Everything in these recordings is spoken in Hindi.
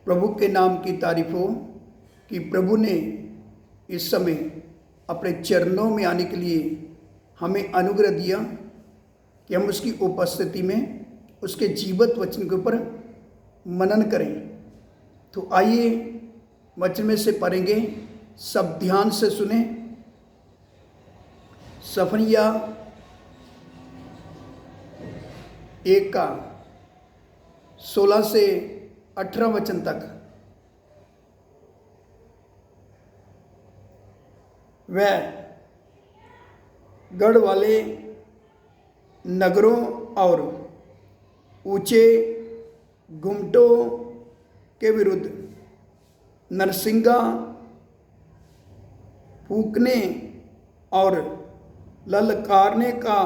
प्रभु के नाम की तारीफ हो कि प्रभु ने इस समय अपने चरणों में आने के लिए हमें अनुग्रह दिया कि हम उसकी उपस्थिति में उसके जीवित वचन के ऊपर मनन करें। तो आइए वचन में से पढ़ेंगे, सब ध्यान से सुने। सफनिया 1 का 16 से 18 वचन तक। वह गढ़ वाले नगरों और ऊंचे गुम्मटों के विरुद्ध नरसिंगा फूंकने और ललकारने का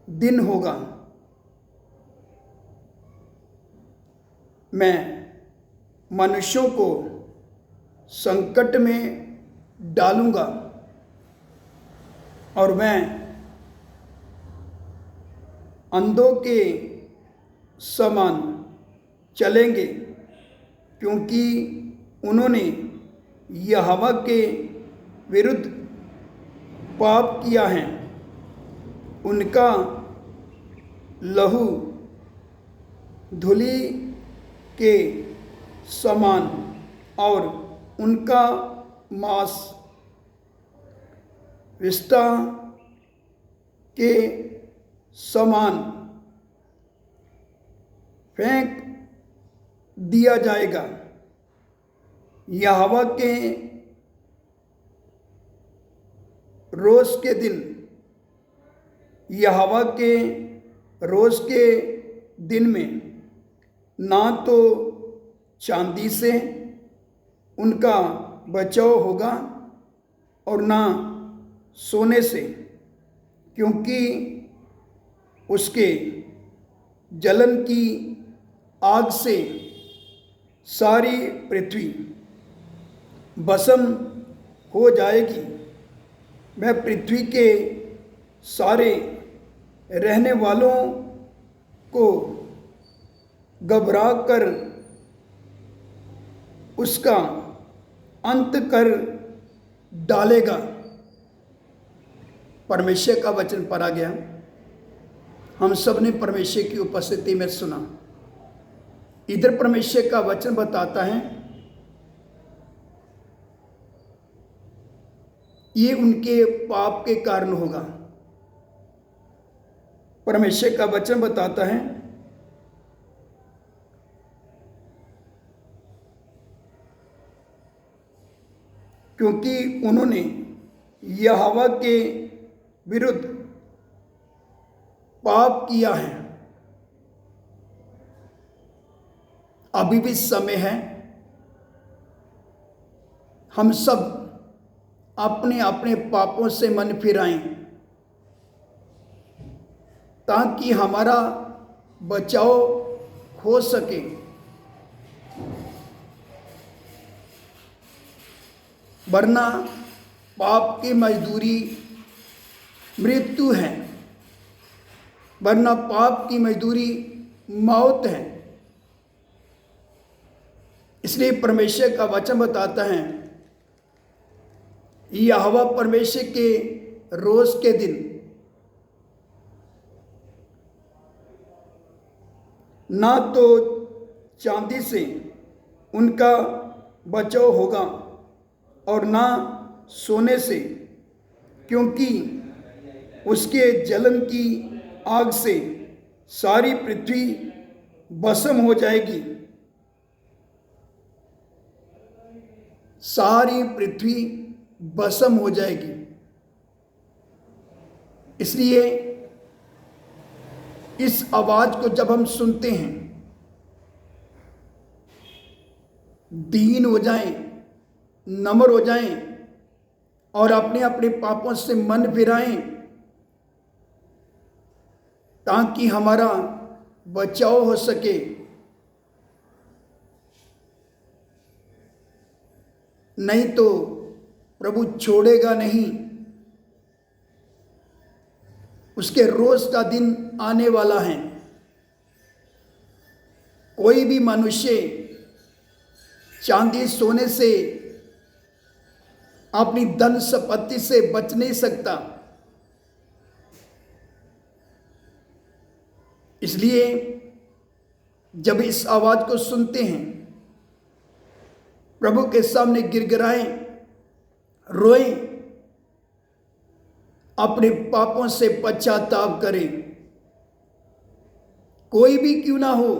दिन होगा। मैं मनुष्यों को संकट में डालूंगा और मैं अंधों के समान चलेंगे, क्योंकि उन्होंने यहोवा के विरुद्ध पाप किया है। उनका लहू धूलि के समान और उनका मांस विष्ठा के समान फेंक दिया जाएगा। यहोवा के रोष के दिन, यहोवा के रोष के दिन में ना तो चांदी से उनका बचाव होगा और ना सोने से, क्योंकि उसके जलन की आग से सारी पृथ्वी भस्म हो जाएगी। वह पृथ्वी के सारे रहने वालों को घबरा कर उसका अंत कर डालेगा। परमेश्वर का वचन पढ़ा गया। हम सब ने परमेश्वर की उपस्थिति में सुना। इधर परमेश्वर का वचन बताता है ये उनके पाप के कारण होगा। परमेश्वर का वचन बताता है क्योंकि उन्होंने यहोवा के विरुद्ध पाप किया है। अभी भी समय है, हम सब अपने अपने पापों से मन फिराएं, ताकि हमारा बचाव हो सके। वरना पाप की मजदूरी मृत्यु है, वरना पाप की मजदूरी मौत है। इसलिए परमेश्वर का वचन बताता है यहोवा परमेश्वर के रोष के दिन ना तो चांदी से उनका बचाव होगा और ना सोने से, क्योंकि उसके जलन की आग से सारी पृथ्वी भस्म हो जाएगी। सारी पृथ्वी भस्म हो जाएगी। इसलिए इस आवाज को जब हम सुनते हैं, दीन हो जाएं, नम्र हो जाएं और अपने अपने पापों से मन फिराएं, ताकि हमारा बचाव हो सके। नहीं तो प्रभु छोड़ेगा नहीं। उसके रोष का दिन आने वाला है। कोई भी मनुष्य चांदी सोने से, अपनी धन संपत्ति से बच नहीं सकता। इसलिए जब इस आवाज को सुनते हैं, प्रभु के सामने गिड़गिड़ाएं, रोएं, अपने पापों से पश्चाताप करें। कोई भी क्यों ना हो,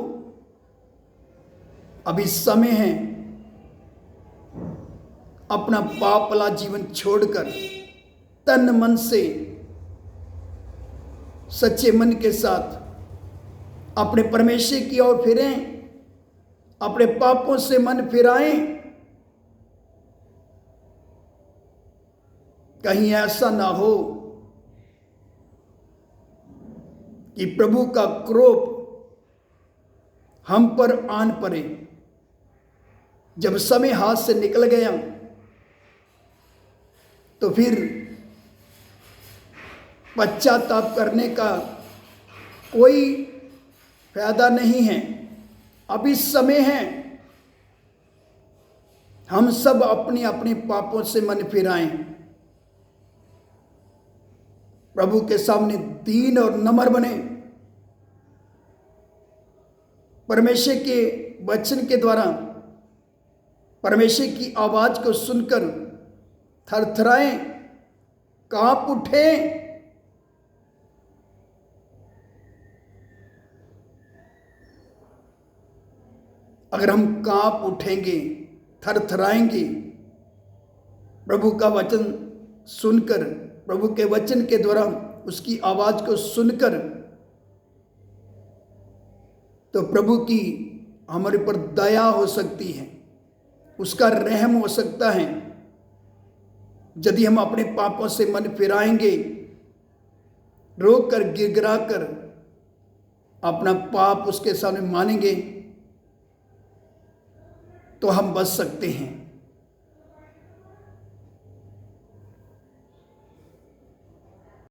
अभी समय है अपना पाप वाला जीवन छोड़कर तन मन से, सच्चे मन के साथ अपने परमेश्वर की ओर फिरें, अपने पापों से मन फिराएं। कहीं ऐसा ना हो कि प्रभु का क्रोध हम पर आन पड़े। जब समय हाथ से निकल गया तो फिर पश्चाताप करने का कोई फायदा नहीं है। अभी समय है, हम सब अपनी अपनी पापों से मन फिराएं, प्रभु के सामने दीन और नम्र बने, परमेश्वर के वचन के द्वारा, परमेश्वर की आवाज को सुनकर थरथराएं, कांप उठें। अगर हम कांप उठेंगे, थरथराएंगे, प्रभु का वचन सुनकर, प्रभु के वचन के द्वारा उसकी आवाज को सुनकर, तो प्रभु की हमारे पर दया हो सकती है, उसका रहम हो सकता है। यदि हम अपने पापों से मन फिराएंगे, रोक कर, गिड़गिड़ा कर अपना पाप उसके सामने मानेंगे, तो हम बच सकते हैं।